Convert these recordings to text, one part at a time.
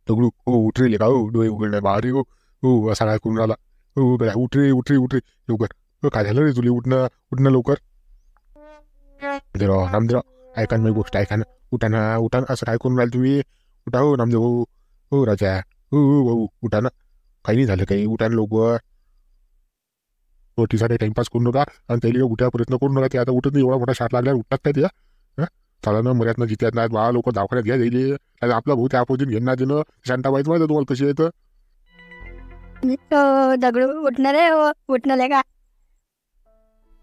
दगडू हो उठ रे लेका हो डोळे उघडले बाहेर हो. हो असा काय करून राहिला. हो बेटा उठ रे उठ रे उठ रे लवकर. हो काय झालं रे तुला उठणं उठणं लवकर. नामदेव ऐका ना माझी गोष्ट ऐका ना. उठा ना असं काय करून राहिले तुम्ही. उठा हो नामदेव हो. हो राजा. हो हो भाऊ उठा ना. काही नाही झालं काही उठा ना लवकर. साठी टाइमपास करू नका आणि त्याला उठ्या प्रयत्न करू नका ते आता उठत नाही एवढा मोठा शाट लागला उठतात काय त्या. चला ना मर्याद जित्यात नाही बा लोक दवाखान्यात घ्या जाईल आपला भाऊ त्या अपोजिट घेणार देणं शांताबाईच माहिती तुम्हाला कशी येतं. दगडू उठणार रे हो उठणार का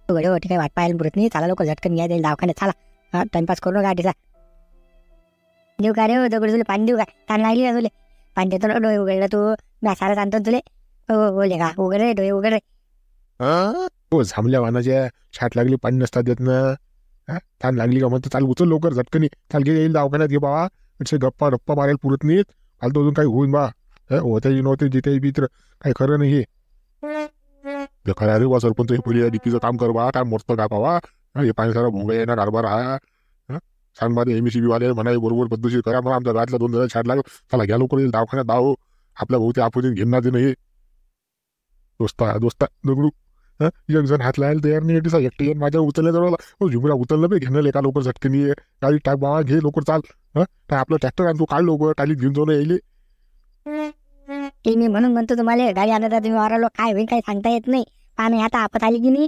गडे हो ठीक आहे वाट पाहायला पुरत नाही चाला लोक झटकन घ्या जाईल दवाखान्यात चला टाइमपास करू नका गाठीचा देऊ का रे हो दगडू तुला पाणी देऊ का ताण लागली का तुले पाणी देतो ना डोळे उघडला तू मी सारं सांगतो तुले हो बोले का उघड रे डोळे उघड रे. हो झांबल्या वाहनाच्या छाट लागली पाणी नसतात देत ना. ताण लागली का म्हणतो चाल उचल लवकर झटकनी चाल घे येईल दवाखान्यात घे बाबा. गप्पा रप्पा मारायला पुरत नाहीत फालतू अजून काही होईन बा. होते नव्हते जिथे बी तर काही खरं नाही हे खरं रे बा सरपंच हे पहिले डीपीचं काम कर बा काय मोठं का पावा. हे पाणी सारा भोंगा येणार कारभार हा. सांग बा MSCB वाले म्हणाले बरोबर पद्धतशीर करा मला आमच्या घरातला 2 जण छाट लागलो चला घ्या लवकर येईल दवाखान्यात दाव आपल्या भाऊ ते आपण घेणार दे नाही. दोस्ता दोस्ता दगडू एक जण हात लावायला तयार नाही दिसा एकटे माझ्या उचलल्या जवळ झुमरा उचललं बे घेणं एका लवकर झटकनी गाडी टाक बाबा घे लवकर चाल. काय आपलं ट्रॅक्टर आणतो काढ लवकर टालीत घेऊन जाऊन येईल. मी म्हणून म्हणतो तुम्हाला गाडी आणता तुम्ही वारालो काय होईल काही सांगता येत नाही पाणी आता आपत आली की नाही.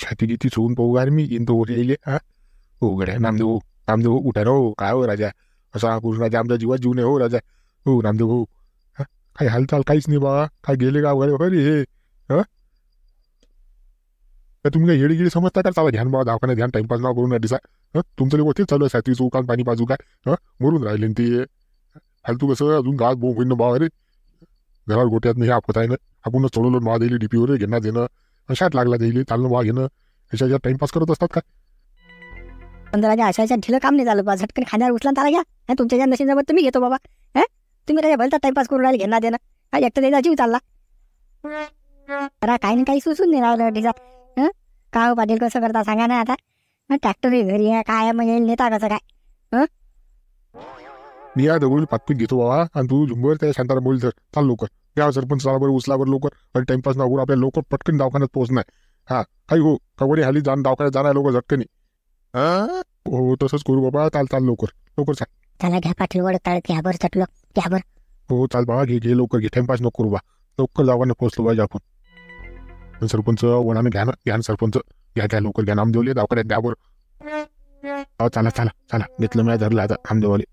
छाती किती सोडून पाहू गार मी येईन तो वर येईल. हो गड्या नामदेव नामदेव उठा ना हो काय हो राजा असा करून राजा आमच्या जीवात जीव नाही हो राजा. हो नामदेव हो काही हालचाल काहीच नाही बाबा काय गेले का वगैरे वगैरे हे. तुम्ही काही येडी समजता का चाला ध्यान बाबा दवाखान्यात ध्यान टाइमपास नाव करून दिसा. तुमचं लोक तेच चालू आहे सातवी चौकान पाणी बाजू काय मरून राहिले ते फालतू कसं अजून गावात बोंब होईन बाबा अरे घरात गोट्यात नाही आपत आहे ना आपणच चढवलं मा दिली डीपीवर घेणार देणं शाट लागला देईल चालणं बा घेणं याच्या टाइमपास करत असतात काय. पण राजा अशा ढिलं काम नाही झालं बा झटकन खाण्यावर उचला त्याला घ्या तुमच्या ज्या नशीब तुम्ही घेतो बाबा. तुम्ही राजा भलता टाइमपास करून राहिले घेणार देणं एकटं त्याचा जीव चालला जरा काही ना काही सुचून नाही राहिलं तिचा. का हो पाटील कसं करता सांगा ना आता ट्रॅक्टर घरी आहे काय म्हणजे नेता कसं काय. मी या दगडून पातपीत घेतो बाबा आणि तू झुंबर त्या शांतारा बोल तर चाल लवकर या सरपंच चाला बरं उचला बरं लवकर आणि टाइमपास ना करून आपल्या लवकर पटकन दवाखान्यात पोहोचणार. हा काही हो कवडी हाली जाऊन दवाखान्यात जाणार लवकर झटकनी. हो तसंच करू बाबा चाल चाल लवकर लवकर चाल. त्याला घ्या पाटील वडत ताळत घ्या बरं चटलं घ्या बरं. हो चाल बाबा घे घे लवकर घे टाइमपास नको करू बा लवकर दवाखान्यात पोहोचलो पाहिजे आपण. सरपंच वनाने घ्या ना घ्या ना सरपंच घ्या घ्या लवकर घ्या नामदेवले दवाखान्यात द्या बरं. चला चला चला घेतलं मी धरलं आता नामदेवले.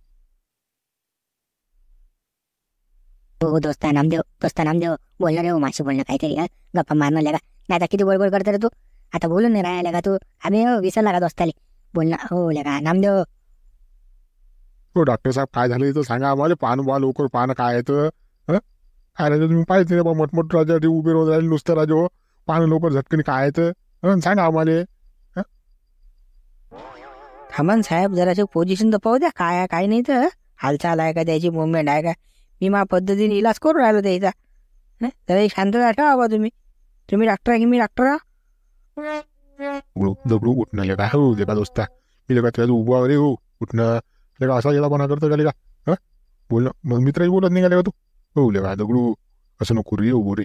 हो दोस्ता नामदेव बोलणार रे हो माशी बोलणं काहीतरी गप्पा मारणं लागा नाही आता किती बडबड करतो रे तू आता बोलून नाही राहिला का तू आम्ही विसरला का दोस्ताले बोलणं हो लगा नामदेव. हो डॉक्टर साहेब काय झालं इथं सांगा आम्हाला पान बा लवकर पान काय येतं काय राजा तुम्ही पाहिजे बा मोठमोठ राजा ते उभे राहून राहिले नुसतं राजा हो पान लवकर झटकनी काय येतं सांगा आम्हाला. थांबन साहेब जराशी पोझिशन तर पाहू द्या काय आहे काय नाही तर हालचाल आहे का त्याची मुवमेंट आहे का मी मा पद्धतीने इलाज करून राहिलो त्याचा. जरा शांतता ठेवा बा तुम्ही डॉक्टर आहे की मी डॉक्टर आहे. दगडू उठणं लेका हो लेका दोस्ता मी लेका त्याचं उभा रे हो उठणं लेका असा गेला कोणा करतं का लेका बोलणं मग मित्रही बोलत नाही का लेका तू. हो लेका दगडू असं नको रे उभो रे.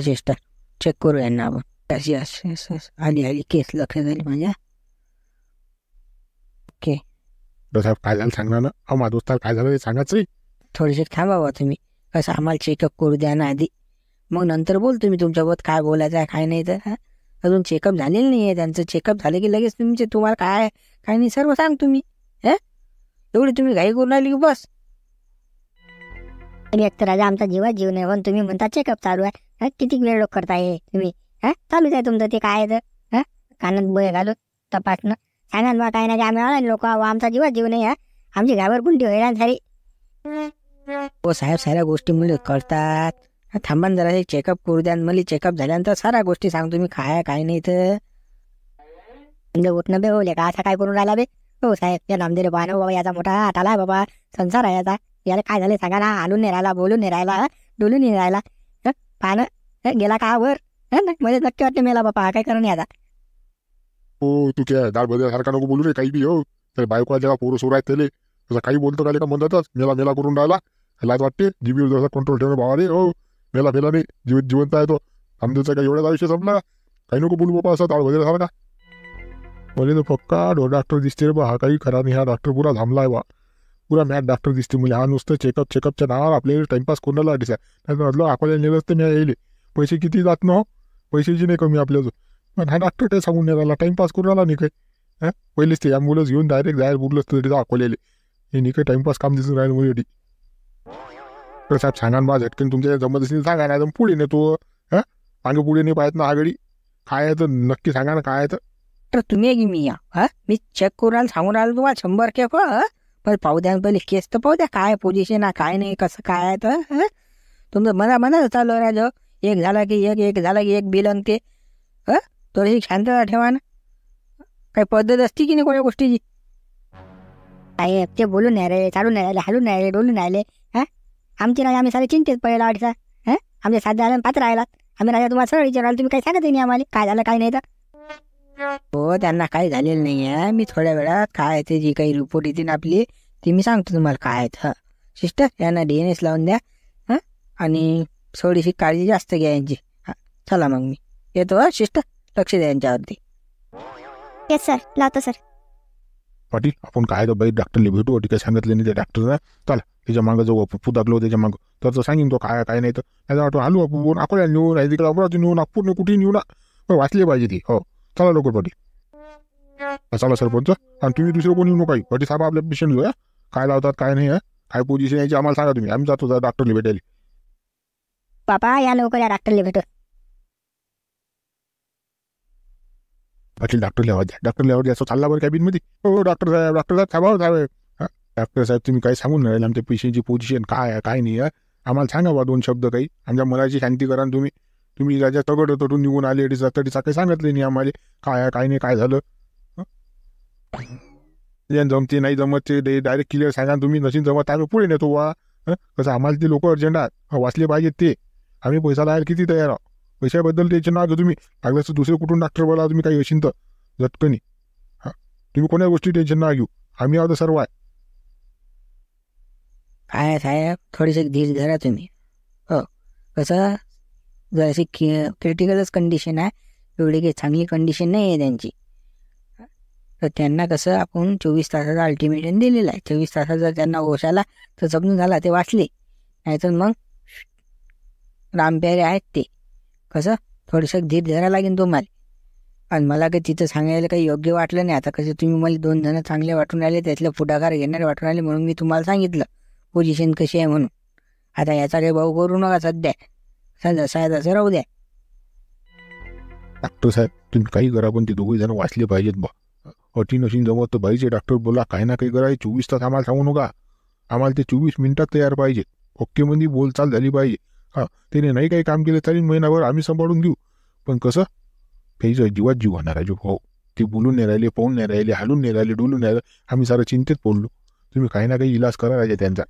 सिस्टर चेक करू यांना आपण कशी आली केस लक्षात आली माझ्या. ओके साहेब काय झालं सांगणार ना अहो माझ्या दोस्ताला काय झालं ते सांगायचं. थोडेसे थांबा बा तुम्ही कसं आम्हाला चेकअप करू द्या ना आधी मग नंतर बोल तुम्ही तुमच्याबरोबर काय बोलायचं आहे काय नाही तर अजून चेकअप झालेलं नाही आहे त्यांचं चेकअप झालं की लगेच तुम्हाला काय काय नाही सर्व सांग तुम्ही एवढी तुम्ही घाई करून राहिली की बस. एक तर राजा आमचा जीवात जीव नाही पण तुम्ही म्हणता चेकअप चालू आहे किती वेळ लोक करताय तुम्ही चालूच आहे तुमचं ते काय आहे कानात बोय घालून तपासणं सांगा ना काय नाही आम्ही आला लोक आमचा जीवात जीव नाही आमची घाबर कुंटी होईल सारी. हो साहेब साऱ्या गोष्टी मुले कळतात थांबा जरा चेकअप करू द्या मला चेकअप झाल्यानंतर साऱ्या गोष्टी सांगतो मी काय काय नाही तर. उठणं बे होले का असा काय करून राहिला बे हो साहेब या नामदेव बानो बाबा याचा मोठा हात आलाय बाबा संसार आहे याचा याला काय झालं सांगा ना हालून नाही राहिला बोलून नाही राहिला डोलून नाही राहिला पानं गेला का वर मध्ये नक्की वाटतं मेला बाबा काय करून याचा. हो तू काय दाळ बदल सारखा नको बोलू रे काही बी हो तर बायकोला जेव्हा पोरं सोर आहेत त्याले तसं काही बोलतो का म्हणतातच मेला मेला करून राहिला. लाज वाटते जीबीवर जसा कंट्रोल ठेवणं भावा रे. हो मेला मेला नाही जीवित जिवंत आहे तो. आमच्याचा काय एवढ्याच आयुष्य संपला काही नको बोलू बाबा असं ताळ वगैरे झाला का. मला तर पक्का डॉक्टर दिसते रे बा. हा काही खरा नाही. हा डॉक्टर पुरा थांबला आहे बा. पुरा मॅथ डॉक्टर दिसते म्हणजे. हा नुसतं चेकअपच्या नावावर आपल्याला टाइमपास कोणाला दिसा नाही म्हटलं अकोल्याला नेलं असतं मी येईल. पैसे किती जात ना हो पैशाची नाही कमी आपल्या पण हा डॉक्टर काही सांगून नाही राहिला टाइमपास करून राहिला नाही काही. हां पहिलेच ते ॲम्ब्युलन्स घेऊन डायरेक्ट जायला बोललं असतं तरी अकोल्याला हे नाही काही टाइमपास काम दिसून राहिलं म्हणजे. तर साहेब सांगा बा झटकन तुमच्या जमत असेल सांगा नाही पुढे नेतो. हां मागे पुढे नाही पाहत ना आघाडी काय आहे तर नक्की सांगा ना काय आहे तर. तर तुम्ही की मी या मी चेक करून राहिलो सांगून राहिलो तुम्हाला 100 के पण पाहू द्या पहिले केस तर पाहू द्या काय पोझिशन आहे काय नाही कसं काय आहे तर. तुमचं मनात चालू राहिलं एक झाला की एक झाला की एक बिल आणि ते थोडीशी शांतता ठेवा ना. काही पद्धत असते की नाही कोणत्या गोष्टीची. साहेब ते बोलून नाही रे चालून नाही राहिले हालून नाही राहिले डोलून राहिले. आमची राजा आम्ही सारे चिंतेत पडला वाटसा. आमच्या साध्या आल्या पात्र राहिलात. आम्ही राजा तुम्हाला सरळ विचारायला तुम्ही काही सांगत नाही आम्हाला काय झालं काय नाही तर. हो त्यांना काही झालेलं नाही आहे. मी थोड्या वेळात काय ते जी काही रिपोर्ट येते ना आपली ती मी सांगतो तुम्हाला काय आहेत. सिस्टर यांना DNS लावून द्या आणि थोडीशी काळजी जास्त घ्या यांची. चला मग मी येतो सिस्टर लक्ष द्या यांच्यावरती. येस सर लावतो सर. पाटील आपण काय तर बाई डॉक्टरला भेटू काही सांगितलं नाही त्या डॉक्टरनं. चला त्याच्या मागं जाऊ पुदाकलो त्याच्या मागं तर सांगेन तो काय काय नाही तर नाही वाटतो आलू आपण अकोल्याला नेऊ नाही तिकडे अमरावती नेऊ नागपूर कुठेही नेऊ ना वाचले पाहिजे ती. हो चला लवकर पाटील. चला सरपंच आणि तुम्ही दुसरं कोणी येऊ काही पाटील साहेब आपल्या पेशंट घेऊया काय लावतात काय नाही काय पोझिशन यायची आम्हाला सांगा तुम्ही आम्ही जातो डॉक्टरला भेटायला. बाबा या लवकर या डॉक्टरला भेटू. पाटील डॉक्टरला आवाज द्या डॉक्टरला आवाज असं चालला बरं कॅबिनमध्ये. हो डॉक्टर साहेब साहेब डॉक्टर साहेब तुम्ही काय सांगून राहिले आमच्या पेशंटची पोझिशन काय आहे काय नाही आम्हाला सांगा बा 2 शब्द काही आमच्या मनाची शांती करा. तुम्ही राजा तगड तटून निघून आले तरीचा काही सांगितले नाही आम्हाला काय आहे काय नाही काय झालं. जमते नाही जमत ते डायरेक्ट क्लिअर सांगा तुम्ही नशीन जमत आम्ही पुढे नेतो वा. कसं आम्हाला ते लोक अर्जंट आहेत वाचले पाहिजेत ते. आम्ही पैसा लावायला किती तयार आहोत. पैशाबद्दल टेन्शन ना तुम्ही लागलं तर दुसरे कुठून डॉक्टर बोला तुम्ही काही असेल तर झटकनी. तुम्ही कोणत्या गोष्टी टेन्शन ना घेऊ आम्ही आहोत सर्व आहे. काय साहेब थोडीशी धीर धरा तुम्ही. हो कसं जराशी क्रिटिकलच कंडिशन आहे. एवढी काही चांगली कंडिशन नाही आहे त्यांची. तर त्यांना कसं आपण 24 तासाचा अल्टिमेटम दिलेला आहे. 24 तासाचा जर त्यांना होश आला तर समजून झाला ते वाचले नाहीतर मग रामप्यारे आहेत ते. कसं थोडंसं धीर धरायला लागेल तुम्हाला. आणि मला काही तिथं सांगायला काही योग्य वाटलं नाही. आता कसं तुम्ही मला 2 जण चांगले वाटून राहिले त्यातलं पुढाकार घेणारे वाटून राहिले म्हणून मी तुम्हाला सांगितलं पोझिशन कशी आहे म्हणून. आता याचा काही भाऊ करू नका सध्या जसं आहे तसं राहू द्या. डॉक्टर साहेब तुम्ही काही करा पण ते 2 जण वाचले पाहिजेत बा. अटी नशीन जमत तर बाईचे डॉक्टर बोला काही ना काही करा. 24 तास आम्हाला सांगू नका. आम्हाला ते 24 मिनिटात तयार पाहिजे. ओके मध्ये बोलचाल झाली पाहिजे. त्याने नाही काही काम केलं तरी महिनाभर आम्ही सांभाळून घेऊ. पण कसं त्याचं जीवात जीव होणार आहे हो. ते बोलून नाही राहिले पाहून नाही राहिले हालून नाही राहिले डोलून नाही राहिले आम्ही सारं चिंतेत पडलो. तुम्ही काही ना काही इलाज करा राहिले त्यांचा.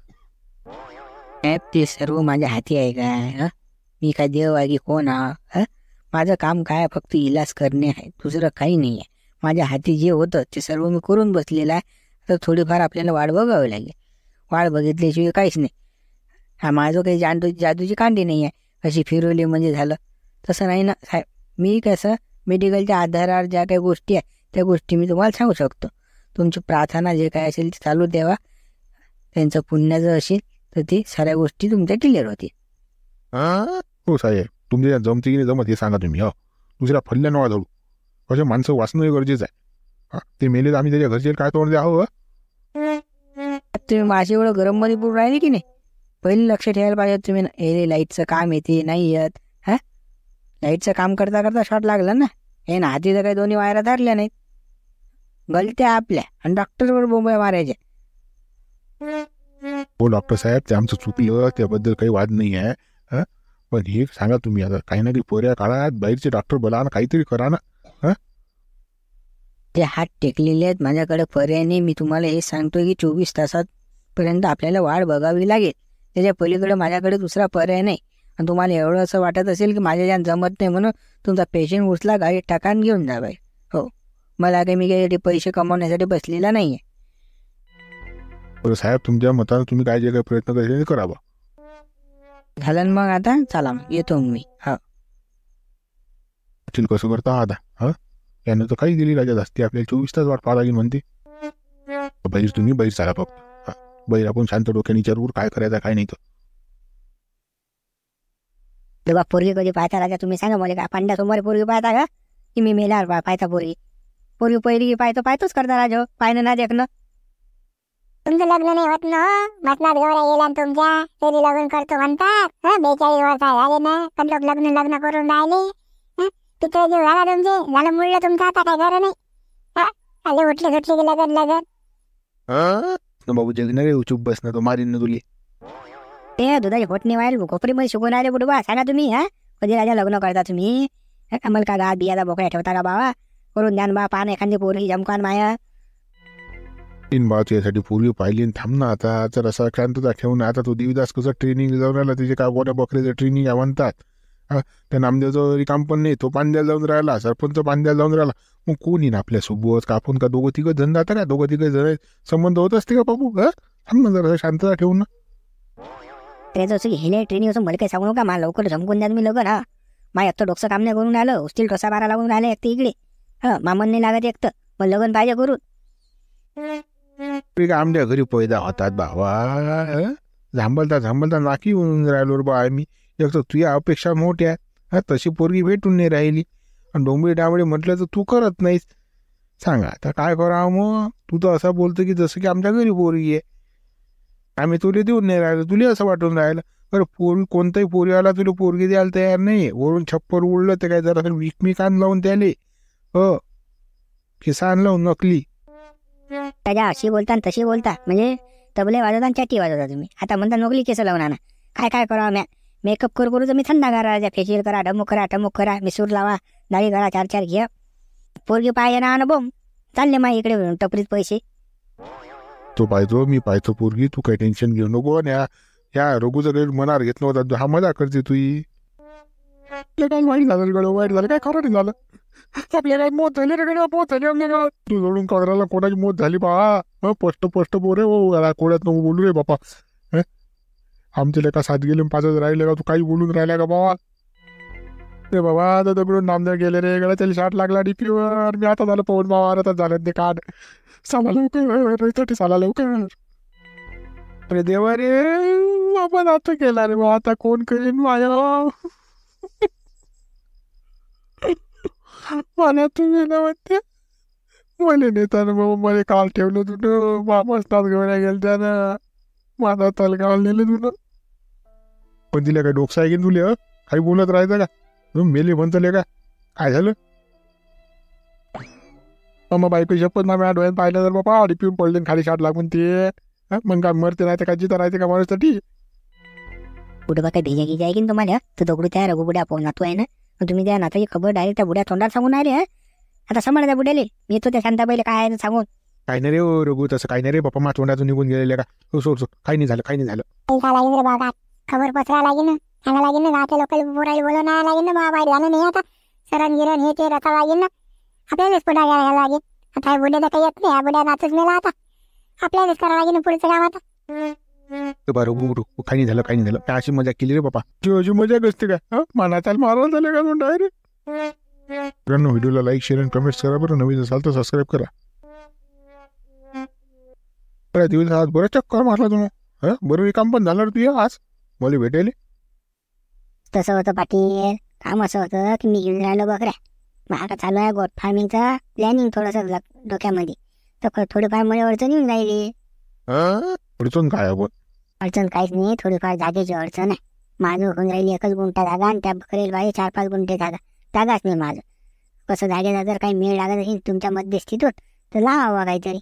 ते सर्व माझ्या हाती आहे काय. मी काय देव आहे की कोण माझं काम काय फक्त इलाज करणे आहे दुसरं काही नाही आहे. माझ्या हाती जे होतं ते सर्व मी करून बसलेलं आहे. तर थोडीफार आपल्याला वाट बघावी लागेल. वाट बघितल्याशिवाय काहीच नाही. माझं काही जादूची कांडी नाही आहे अशी फिरवली म्हणजे झालं तसं नाही ना साहेब. मी कसं मेडिकलच्या आधारावर ज्या काही गोष्टी आहे त्या गोष्टी मी तुम्हाला सांगू शकतो. तुमची प्रार्थना जे काय असेल ते चालू ठेवा. त्यांचं पुण्याचं असेल तर ती साऱ्या गोष्टी तुमच्या क्लिअर होतील. हो साहेब तुमच्या जमते की नाही जमत हे सांगा तुम्ही. दुसऱ्या फल्ल्या नवा धरू अशा माणसं वाचणं गरजेचं आहे. ते मेले तर आम्ही त्याच्या घरचे काय तोंड द्या. हो तुम्ही माझी एवढं गरममध्ये पुढे राहिले की नाही पहिले लक्ष ठेवायला पाहिजे तुम्ही. हे लाईटचं काम येते नाही येत. लाईटचं काम करता करता शॉर्ट लागला ना हे ना हाती तर काही दोन्ही वायरा धरल्या नाहीत. गलत्या आपल्या आणि डॉक्टरवर बोंबया मारायच्या. हो डॉक्टर साहेब ते आमचं चुकलं त्याबद्दल काही वाद नाही आहे. पण हे सांगा तुम्ही आता काही ना काही पोऱ्या काळात बाहेरचे डॉक्टर बोला ना काहीतरी करा ना. ते हात टेकलेले आहेत माझ्याकडे पर्याय नाही. मी तुम्हाला हे सांगतोय की 24 तासापर्यंत आपल्याला वाढ बघावी लागेल. त्याच्या पलीकडे माझ्याकडे दुसरा पर्याय नाही. आणि तुम्हाला एवढं असं वाटत असेल की माझ्या ज्यात जमत नाही म्हणून तुमचा पेशंट उचला गाडी टाकान घेऊन जा बाई. हो मला काही मी काही पैसे कमवण्यासाठी बसलेला नाही आहे. बरं साहेब, तुमच्या मतानं तुम्ही काय जे काही प्रयत्न करायचे ते करावा. झालं ना मग आता चला मग येतो मग मी. हा चिल कसं करता आता? हा, यानं तर काही दिली राजा जास्ती, आपल्याला 24 तास वाट पाहा लागेल म्हणते. बैर तुम्ही बैर चाला फक्त. हा, बैर आपण शांत डोक्याने विचारू काय करायचं काय नाही तर. तेव्हा पोरगी कधी पाहता राजा तुम्ही सांगा मला, का पांड्यासमोर पोरगी पाहता का की मी मेल्यावर पाहता पोरगी? पोरगी पहिली पाहतोच करता राजा, पाहणं ना देखणं. तुमचं लग्न नाही होत ना, मसनात गौऱ्या येल्या ना तुमच्या, तरी लग्न करतो म्हणतात. 42 वर्ष झाले ना, पण लोक लग्न लग्न करून राहिले. पितळ जीव झाला तुमचे, झालं मुळलं तुमचं, आता काय घर नाही. आले उठले सुटले की लगन लगन. बाबू जगणार रे, चुप बस ना, तो मारीन ना तुले. ते दुधाची फोटणी व्हायला खोपरीमध्ये शिकून आले बुडबा, सांगा तुम्ही. कधी राजा लग्न करता तुम्ही? आम्हाला का गावात बियाला बोकड्या ठेवता का बाबा? करून द्या बा, पान एखादी पोरगी जमकान माया. तीन बा यासाठी पूर्वी पाहिली थांब ना आता. तर असा शांतता ठेवून आता तो देवीदास कसं ट्रेनिंग जाऊन राहिला, त्याचे काय गोट्या बकऱ्याचं ट्रेनिंग आहे म्हणतात. त्या नामदेवचं रिकाम पण नाही, तो पांद्याला जाऊन राहिला, सरपंच पांद्याला जाऊन राहिला. मग कोणी ना आपल्यासोबत का आपण का दोघं तिघं जण जाता का? दोघं तिघं जण संबंध होत असते का बाबू? थांब ना जरा शांतता ठेवून ना. त्याचं असं हेले ट्रेनिंग असून मला काही सांगू नका, मला लवकर झमकून द्या तुम्ही लग्न. माझ्या एकटं डोकं काम नाही करून आलं, उस्तील ठोसा बारा लागून राहिले एकटे इकडे. मामन नाही लागत एकटं, मग लग्न पाहिजे करून. आमच्या घरी पैदा होतात बाबा, झांबलता नाकी होऊन राहिलो रे बा आम्ही. एक तर तुझ्या अपेक्षा मोठ्या, तशी पोरगी भेटून नाही राहिली. आणि डोंबळे डांबळे म्हटलं तर तू करत नाहीस. सांगा आता काय करावं मग? तू तर असं बोलतो की जसं की आमच्या घरी पोरगी आहे, आम्ही तुला देऊन नाही राहिलो. तुला असं वाटून राहिलं बरं, पोरी कोणताही पोरी आला तुला पोरगी द्यायला तयार नाही. वरून छप्पर उडलं ते काय जरा विकमी कान लावून त्याले खिसा लावून नकली. त्याच्या अशी बोलता आणि तशी बोलता, म्हणजे तबले वाजवता आणि चॅटी वाजवता तुम्ही. आता म्हणता नोकली केस लावून आणा. काय करावं म्या? मेकअप करू तर मी थंडा करा, फेशियल करा, टमुक करा, मिसूर लावा, दाढी करा, 4 घ्या. पोरगी पाहिजे ना ना बोम चालले मा इकडे टपरीत पैसे. तो पाहतो मी पाहतो पोरगी, तू काही टेन्शन घेऊ नको. आणि या रघुचं काही मनावर घेत नव्हता, हा मजा करते तुझी. काय वाईट झालं गड, वाईट झालं काय खरं नाही झालं. आपल्या काय मोत झाली रे गड्या, मोत झाली आपल्या गावात. तू जोडून कॉर्डरला कोणाची मोत झाली बा? स्पष्ट बोरे हो, कोड्यात नको बोलू रे बापा. आमच्या लेका 7 गेले 5च राहिले का? तू काही बोलून राहिला का बाबा? रे बाबा आता दगडून नामदेव गेले रे गड्या, त्याला शाट लागला डीपीवर. मी आता झालं पवन बाबा, आता झालं ते काढ. साला लवकर साला लवकर. अरे देवा रे, आपण आता केला रे बा, आता कोण करेन माझ्या? मला तू गेला म्हणते, मला नेताना बाबा मला काल ठेवलं तुझं. मस्तात घेऊन गेल त्यानं, माझा तलगाव नेलं तुला. पण तिला काय डोकसा आहे की तुले? काही बोलत राहायचं का? मेले म्हणतले का? काय झालं? मग बायको शपथ ना, माझ्या डोळ्यात पाहिलं तर बाबा आडी पिऊन पडले खाली शाट लागून ते. मग काय मरते राहते का जिथं राहते का माणूसाठी? कुठं बा काय भिजा गिजा आहे की तुम्हाला? तर दगडू त्या रघु बुड्या आपण नातू आहे ना, तुम्ही त्या नाताची खबर डायरेक्ट त्या बुड्या तोंडात सांगून आले. आता समजा त्या बुड्याले मी येतो त्या शांताबाईला काय आहे सांगून. काही नाही रे रघु, तसं काही नाही रे बापा, मा तोंडातून निघून गेलेले का? सोड काही नाही झालं, काही नाही झालं. बाबा खबर पसरा लागेल ना, सांगा लागेल ना, आता लोकल बोरायला बोलवणार लागेल ना. बाबा झालं नाही आता, सरण गिरण हे ते रचा लागेल ना, आपल्यालाच पुढे घ्यायला लागेल. आता बुड्याचा काही येत नाही, हा बुड्या नाचच नेला, आता आपल्यालाच करावं लागेल ना पुढचं काम. आता बरं काही नाही झालं, काही नाही झालं. अशी मजा केली रे बापा, अशी मजा असते का? मानाचाल मारवलं झालं का डायरेक्ट? व्हिडिओला लाईक शेअर आणि कमेंट्स करा बरं. नवीन असाल तर सबस्क्राईब करा. बरं दिवस आज बरं चक्कर मारला तुम्ही. बरं काम पण झालं रे तू आज मला भेटायला. तसं होतं पाटील, काम असं होतं की मी घेऊन राहिलो बकऱ्या. माझा चालू आहे गोट फार्मिंगचा प्लॅनिंग थोडंसं डोक्यामध्ये, तर थोडीफार मला अडचण येऊन राहिली. अडचण काय आपण? अडचण काहीच नाही, थोडीफार जागेची अडचण आहे. माझं होऊन राहिली 1 गुंठा जागा, आणि त्या बकरेला पाहिजे 4-5 गुंठे जागाच नाही माझं. कसं जागेचा जर काही मेळ लागत असेल तुमच्या मध्यस्थीतून तर लावा काहीतरी.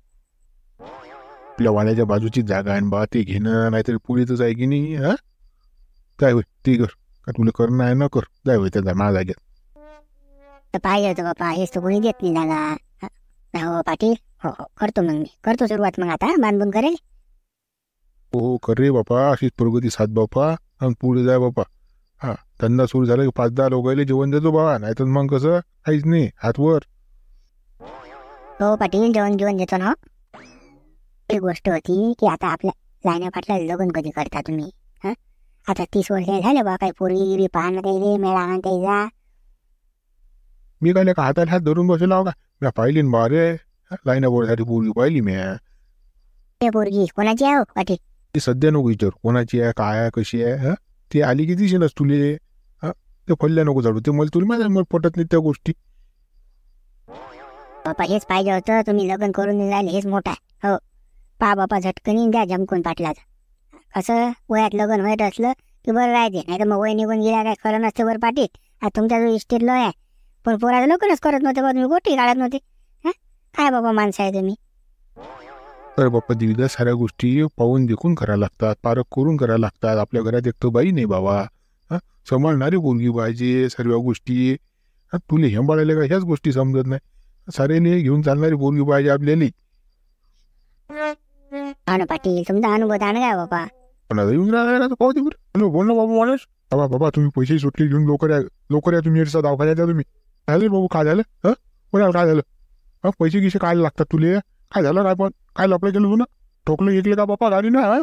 आपल्या वाड्याच्या बाजूची जागा आहे बा, ते घेणं नाहीतरी पुढेच आहे की नाही. काय होय ती कर का? तुला करणं आहे ना, कर जाय होय त्या माझ्या जागेत. तर पाहिजे होतं बापा, हेच तर कोणी देत नाही जागा. हो पाटील, हो करतो मग, मी करतो सुरुवात मग आता बांधून करेल. हो कर रे बापा, अशीच प्रगती साध बापा, आणि पुढे जाय बापा. धंदा सुरू झाला की 5-10 लोकांना जेवण देतो बाबा, नाहीतर मग कसं काहीच नाही हातवर. हो पाटील, जेवण देतो ना. एक गोष्ट होती की आता आपल्या लायना पाटला लग्न कधी करता तुम्ही? आता 30 वर्ष झाले बा, काही पोरगी गिरी पाहणं ते मेळा आणते जा. मी काय का हाताला हात धरून बसलो का? मी पाहिली ना बा रे, लाईना बोर्डसाठी पोरगी पाहिली मी. ते पोरगी कोणाची आहे हो पाटील? ती सध्या नको विचार कोणाची आहे, काय आहे, कशी आहे. ती आली की दिसेनच तुले. ते खोलल्या नको जाडू, ते मला तुला माझ्या मग पटत नाही त्या गोष्टी. बापा हेच पाहिजे होतं, तुम्ही लग्न करून राहिले हेच मोठा आहे. हो पा बापा झटकनी द्या जमकून पाटलाचं. असं वयात लग्न व्हायचं असलं की बरं राहायचे, नाही तर मग वय निघून गेल्या काय खरं नसतं बरं पाटील. आता तुमचा जो इस्टेट लय आहे, पण पोराचं लग्नच करत नव्हते बा, तुम्ही गोष्टी काढत नव्हते. काय बाबा माणसं आहे तुम्ही? तर बाप्पा दिवदा साऱ्या गोष्टी पाहून देखून करायला लागतात, पारख करून करायला लागतात. आपल्या घरात एक तर बाई नाही बाबा, सांभाळणारी पोरगी पाहिजे सर्व गोष्टी. तुले हेंबाळायला का ह्याच गोष्टी समजत नाही. साऱ्याने घेऊन चालणारी पोरगी पाहिजे आपल्याला. ना पाटील तुमचा अनुभव दान काय बाबा? पण आता येऊन राहिला तर पाहू दे बरं. बोल ना बाबा माणूस. बाबा बाबा तुम्ही पैसे सुटले घेऊन लवकर या तुम्ही याचा दवाखान्यात या तुम्ही. झालं बाबू काय झालं? कोणाला काय झालं? पैसे गिसे काय लागतात तुले? काय झालं काय पण? काय लपडं केलं तू ना? ठोकलं घेतलं का बापा गाडी ना?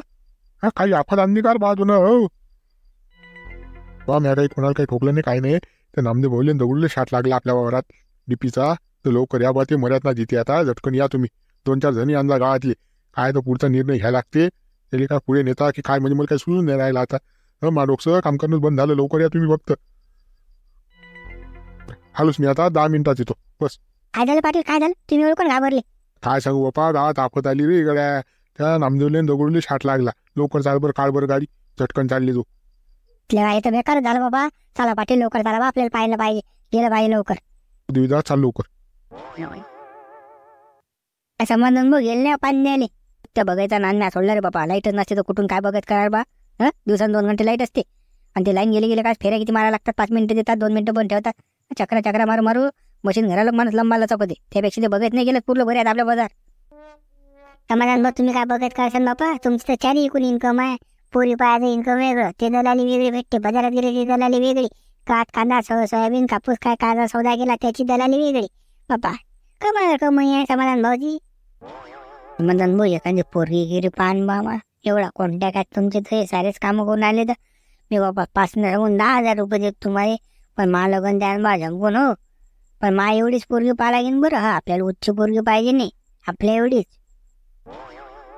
काही आफत आणली का पाहतो ना? हो बा मी काही कोणाला काही ठोकलं नाही, काही नाही. ते नामदेव बोलले दगडले शाट लागला आपल्या वावरात डीपीचा. तर लवकर या बा, ते मर्याद ना जिथे आता झटकन या तुम्ही. 2-4 जणी आणला गावातले. काय तर पुढचा निर्णय घ्यायला लागते. त्याला काय पुढे नेता की काय, म्हणजे मला काही सुचून नाही राहिला आता. माडोकसं काम करणंच बंद झालं. लवकर या तुम्ही फक्त. हालूच मी आता 10 मिनिटात येतो बस. काय झालं पाटील, काय झालं? तुम्ही ओळखून घाबरले? काय सांगू बापा, गावात आफत आली रे गड्या. त्या नामदेवले दगडले शाट लागला. लवकर चाल बरं, काळ बरं गाडी. झटकन चालली तू. तर बेकार झालं बाबा. चला पाटील लवकर चला बा, आपल्याला पाहिलं पाहिजे, गेलं पाहिजे लवकर. दिवदा चाल लवकर. संबंध मग गेले नाही पाणी न्यायले. त्या बघायचा नान सोडला रे बाबा. लाईटच नसते तर कुठून काय बघत करार बा. दिवसात 2 घंटे लाईट असते, आणि ते लाईन गेले काय फेऱ्या किती मारा लागतात. 5 मिनिटं देतात, 2 मिनिटं बंद ठेवतात. चक्रा मारू मशीन घराला माणूस लंबाला चपते. त्यापेक्षा ते बघत नाही गेलं पूर्ण बरे आहेत आपल्या बाजार. समाधान मग तुम्ही काय बघत करशाल बापा? तुमचं तर 4 एकूण इन्कम आहे. पोरी पायाचं इन्कम वेगळं, ते दलाली वेगळी भेटते. बाजारात गेले ती दलाली वेगळी. कांदा सोयाबीन कापूस काय कांदा सौदा गेला त्याची दलाली वेगळी. बापा कमाई आहे समाधान भाऊजी. समाधान भाऊ एखादी पोरगी गिरी पान बाबा, एवढा कोणत्या काय तुमचे ते सारेच कामं करून आले. तर मी बाबा 5,000 रुपये देतो तुम्हाला, पण मा लगन द्या बा जमकून. हो पण मा एवढीच पोरगी पाहा लागेल बरं. आपल्याला उच्च पोरगी पाहिजे नाही, आपल्या एवढीच.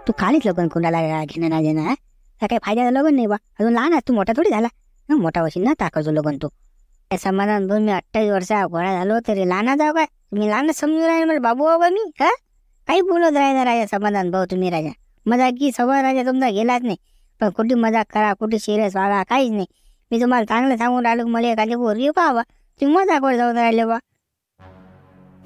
तू खालीच लगन कोणाला घेणं ना देणं. काय फायद्याचं लगन नाही बा. अजून लहान आहे तू, मोठा थोडी झाला. मोठा वशील ना टाकायचो लगन तू. समाधान भाऊ मी 28 वर्षा घोडा झालो तरी लहाना जाऊ काय? तुम्ही लहानच समजून राहिले मला बाबू बाबा मी. काही बोलत राहायचं राजा समाधान भाऊ तुम्ही. राजा मजाकी सवय राजा तुमचा गेलाच नाही. पण कुठे मजाक करा, कुठे सिरियस वागा, काहीच नाही. मी तुम्हाला चांगलं सांगून राहिलो मला एखादी पोरगी पाहावा, तुम्ही मजाकवर जाऊन राहिले बा.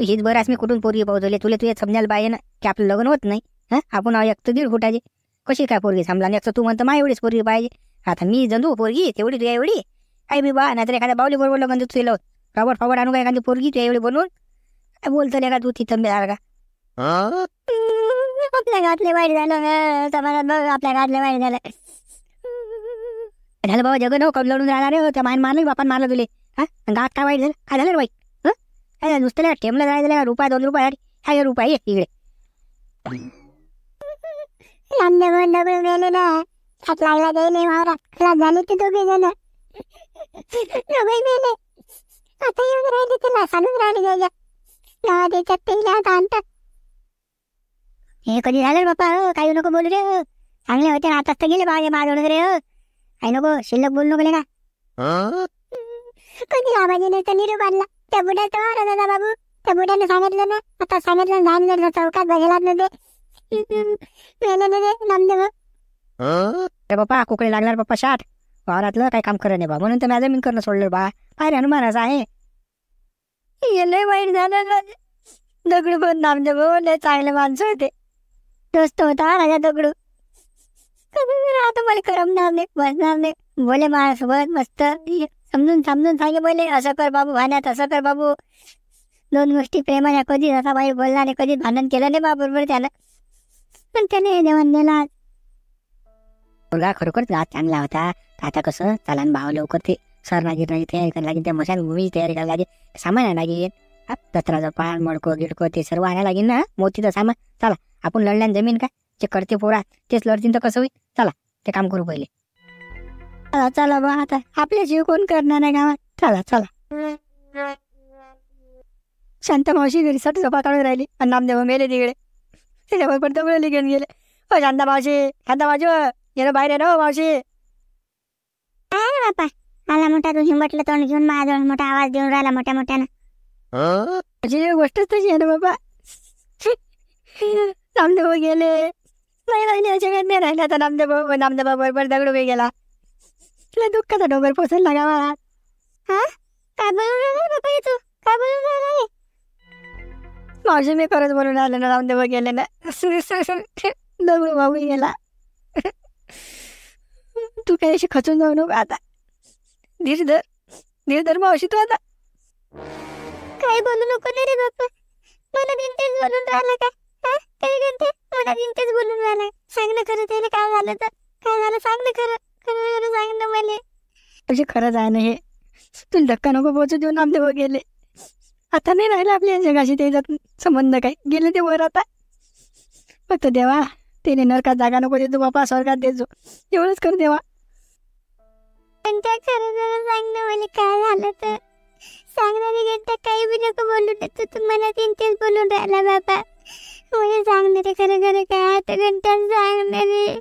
हीच बराच मी कुठून पोरगी पाहतले. तुला समजायला पाहिजे ना की आपलं लग्न होत नाही. आपण 1-1.5 फुटाचे कशी काय पोरगी समजा. एक तर तू म्हणतो मा एवढीच पोरगी पाहिजे. आता मी जंतू पोरगी तेवढी तुझ्या एवढी काही बी बा. नाहीतर एखाद्या बावली बरोबर लग्न तू तुला रॉबर्ट फॉबर्ट आणू का एखादी पोरगी तुझ्या एवढी बनवून. काय बोलतो का तू तिथं का? आपल्या घातले वाईट झालं समाधान भाऊ, आपल्या घातले वाईट झालं. झालं बाबा जगन हो कम लढून राहणार हो. त्या मायन मारलं बापान मारलं तुले. गात काय वाईट झालं? काय झालं रे वाईट? काय नुसतं टेमला राहायचं का? रुपया 2 रुपये काय रुपये ये इकडे. मेले ना हात लागला गेले वावरात. खराब झाले ते दोघे जण मेले. आता येऊन राहिले तिला सांगून राहिले त्याच्यात ते आणतात. हे कधी झालं बाप्पा? काही नको बोलू रे. चांगले होते ना आताच तर गेले बाबा माझ्याकडे रे. काही नको शिल्लक बोलू नको का? कधी आवाजीने तर निरोप आणला त्या बुड्याचा वारा दादा बाबू. त्या बुड्याने सांगितलं ना, आता सांगितलं झालं चौकात बघेला ना ते मेले ना ते नामदेव. अरे बाप्पा कुकडे लागणार बाप्पा शाट. वावरातलं काही काम करत नाही बा, म्हणून तर माझं जमीन करणं सोडलं बा. काय हनुमानाचं आहे. लय वाईट झालं. दगडू पण नामदेव लय चांगले माणसं होते. दोस्त होता राजा दगडू. आता मला करमणार नाही, बसणार नाही. बोले माझ्यासोबत मस्त समजून सांगे बोले असं कर बाबू भाण्यात, असं कर बाबू. 2 गोष्टी प्रेमाने कधी असा बाई बोलला नाही, कधीच भांडण केलं नाही बा बरोबर त्याला. पण त्याने देवाण दिला. मुलगा खरोखर चांगला होता. आता कसं चला भाव लवकर ते सरनाची तयारी करायला लागेल. त्या मशानभूमीची तयारी करायला लागेल. सामान आणायला लागेल. दसराचं पान मडको गिडको ते सर्व आणायला लागेल ना. मोतीचं सामान. चला आपण लढल्यान जमीन काय जे करते पोरा तेच लढतील तर कसं होईल. चला ते काम करू पहिले. चला चला बा आता आपल्या जीव कोण करणार नाही गावात. चला चला. शांत मावशी घरी सट झोपा काढून राहिली आणि नामदेव मेले तिकडे. त्याच्याबरोबर दगड घेऊन गेले. हो शांता मावशी, शांता मावशी ये ना बाहेर आहे ना मावशी. बापा आला मोठा तू हिंबटलं तोंड घेऊन माझ्याजवळ मोठा आवाज देऊन राहिला मोठ्या मोठ्यानं. माझी गोष्टच तशी आहे ना बाबा. नामदेव गेले नाही राहिले अशा वेळ नाही राहिले. आता नामदेव बरोबर दगड उभे गेला. तुला दुःखाचा डोंगर पोचला गावात. काय बोलून राहिला बाबा तू, काय बोलून राहिला? मावशी मी खरंच बोलून राहिलो ना. नामदेव गेले ना. दगड बाबू गेला. तू काही अशी खचून जाऊ नको आता. धीर धर मावशी तू आता. काय बोलू नको ना रे बाप्पा. मला दिनतेच बोलून राहिला काय? काय म्हणते मला दिनतेच बोलून राहिला. सांग ना खरं त्याला काय झालं तर. काय झालं सांग ना खरं. खरं खरं सांग ना मला. अशी खरंच आहे ना हे. तुला धक्का नको पोचू देऊ. नामदेव गेले. आता नाही राहिलं आपल्या जगाशी ते संबंध काय. गेले ते वर आता. फक्त देवा त्याने नरकात जागा नको देतो बापा. स्वर्गात देतो एवढंच कर देवा. पण त्या खरं सांग ना मला काय झालं तर. सांगणारी घंटा काही बी नको बोलू दे तू. मला तीन बोलून राहिला बाबा. मला सांगणारे खरं खरं काय आता घंटा सांगणारे.